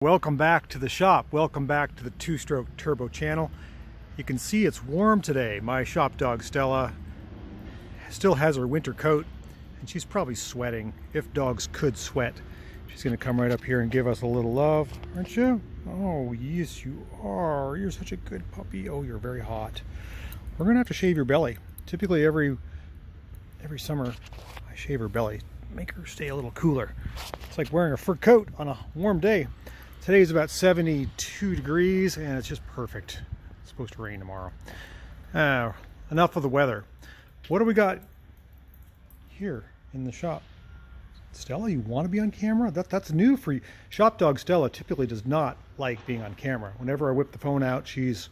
Welcome back to the shop. Welcome back to the two-stroke turbo channel. You can see it's warm today. My shop dog Stella still has her winter coat and she's probably sweating. If dogs could sweat, she's going to come right up here and give us a little love, aren't you? Oh yes you are. You're such a good puppy. Oh, you're very hot. We're gonna have to shave your belly. Typically every summer I shave her belly, make her stay a little cooler. It's like wearing a fur coat on a warm day. Today's about 72 degrees and it's just perfect. It's supposed to rain tomorrow. Enough of the weather. What do we got here in the shop? Stella, you want to be on camera? That's new for you. Shop dog Stella typically does not like being on camera. Whenever I whip the phone out, she's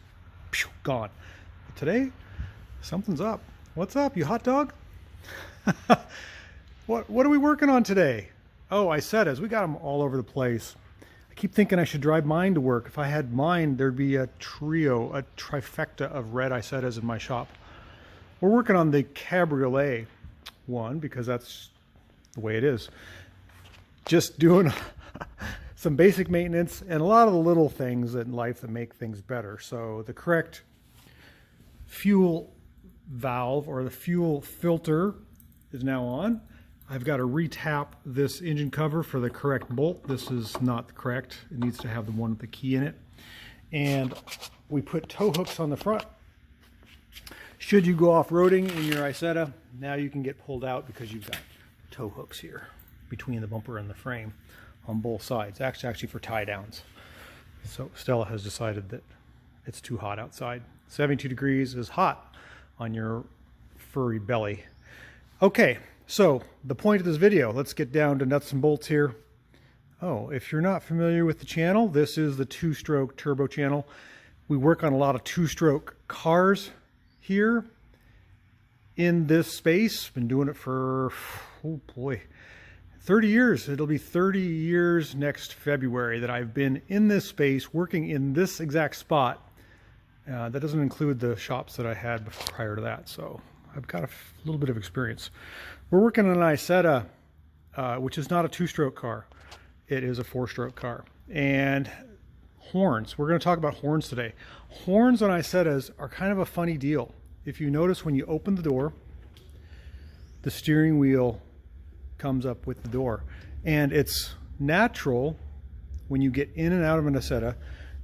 gone. But today, something's up. What's up, you hot dog? What are we working on today? Oh, isettas. We got them all over the place. I keep thinking I should drive mine to work. If I had mine, there'd be a trio, a trifecta of red isettas in my shop. We're working on the cabriolet one because that's the way it is. Just doing some basic maintenance and a lot of the little things in life that make things better. So the correct fuel valve or the fuel filter is now on. I've got to retap this engine cover for the correct bolt. This is not correct. It needs to have the one with the key in it. And we put tow hooks on the front. Should you go off-roading in your Isetta, now you can get pulled out because you've got tow hooks here between the bumper and the frame on both sides. That's actually for tie downs. So Stella has decided that it's too hot outside. 72 degrees is hot on your furry belly. Okay, so the point of this video, let's get down to nuts and bolts here. Oh, if you're not familiar with the channel, this is the two-stroke turbo channel. We work on a lot of two-stroke cars here in this space. Been doing it for, oh boy, 30 years. It'll be 30 years next February that I've been in this space working in this exact spot. That doesn't include the shops that I had prior to that, so I've got a little bit of experience. We're working on an Isetta, which is not a two-stroke car. It is a four-stroke car. And horns. We're going to talk about horns today. Horns on Isettas are kind of a funny deal. If you notice, when you open the door, the steering wheel comes up with the door. And it's natural when you get in and out of an Isetta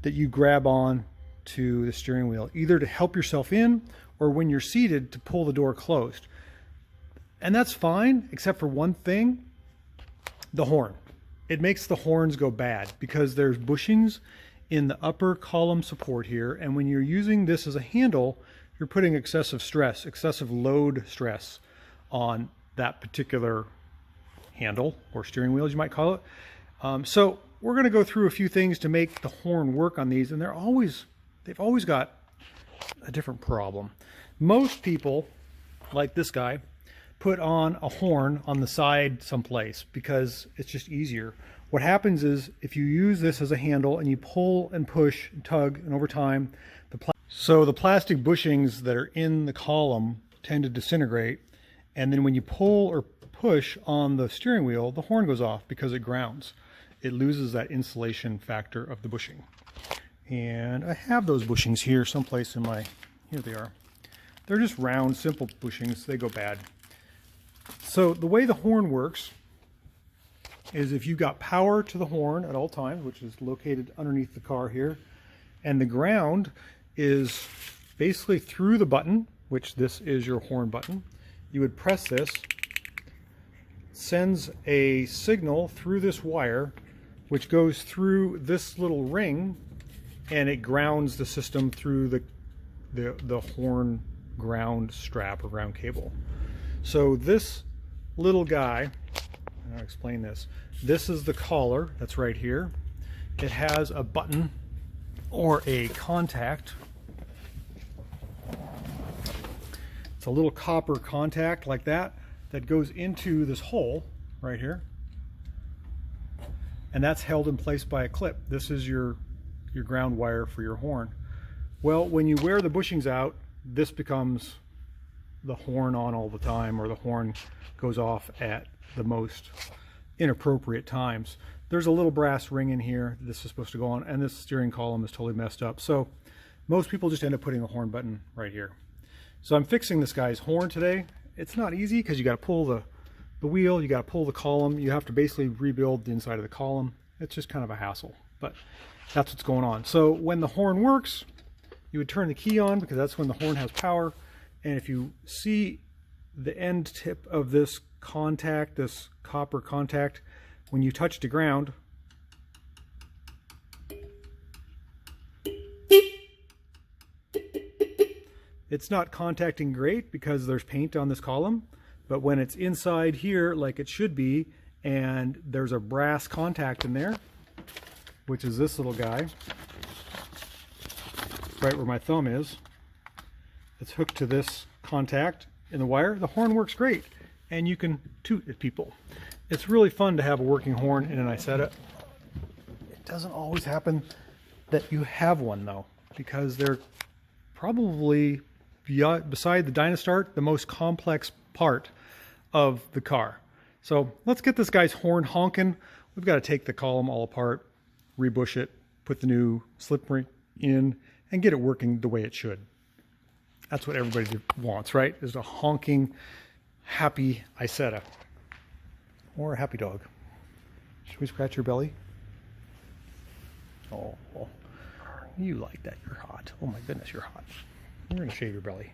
that you grab on to the steering wheel, either to help yourself in or when you're seated to pull the door closed. And that's fine, except for one thing, the horn. It makes the horns go bad because there's bushings in the upper column support here, and when you're using this as a handle, you're putting excessive stress, excessive load stress on that particular handle or steering wheel, as you might call it. So we're going to go through a few things to make the horn work on these, and they've always got a different problem. Most people, like this guy, put on a horn on the side someplace because it's just easier. What happens is if you use this as a handle and you pull and push and tug, and over time the plastic bushings that are in the column tend to disintegrate, and then when you pull or push on the steering wheel, the horn goes off because it grounds. It loses that insulation factor of the bushing. And I have those bushings here someplace in my, here they are. They're just round, simple bushings. They go bad. So the way the horn works is if you've got power to the horn at all times, which is located underneath the car here, and the ground is basically through the button, which this is your horn button, you would press this, sends a signal through this wire, which goes through this little ring, and it grounds the system through the horn ground strap or ground cable. So this little guy, I'll explain this. This is the collar that's right here. It has a button or a contact. It's a little copper contact like that goes into this hole right here. And that's held in place by a clip. This is your ground wire for your horn. Well, when you wear the bushings out, this becomes the horn on all the time, or the horn goes off at the most inappropriate times. there's a little brass ring in here this is supposed to go on, and this steering column is totally messed up. So most people just end up putting a horn button right here. So I'm fixing this guy's horn today. It's not easy because you got to pull the wheel, you got to pull the column, you have to basically rebuild the inside of the column. It's just kind of a hassle, but that's what's going on. So when the horn works, you would turn the key on because that's when the horn has power. And if you see the end tip of this contact, this copper contact, when you touch the ground, it's not contacting great because there's paint on this column, but when it's inside here like it should be, and there's a brass contact in there, which is this little guy, right where my thumb is, it's hooked to this contact in the wire, the horn works great, and you can toot at people. It's really fun to have a working horn in an Isetta. It doesn't always happen that you have one though, because they're probably, beside the Dynastart, the most complex part of the car. So let's get this guy's horn honking. We've got to take the column all apart, rebush it, put the new slip ring in, and get it working the way it should. That's what everybody wants, right? Is a honking, happy Isetta. Or a happy dog. Should we scratch your belly? Oh, you like that. You're hot. Oh my goodness, you're hot. We're going to shave your belly.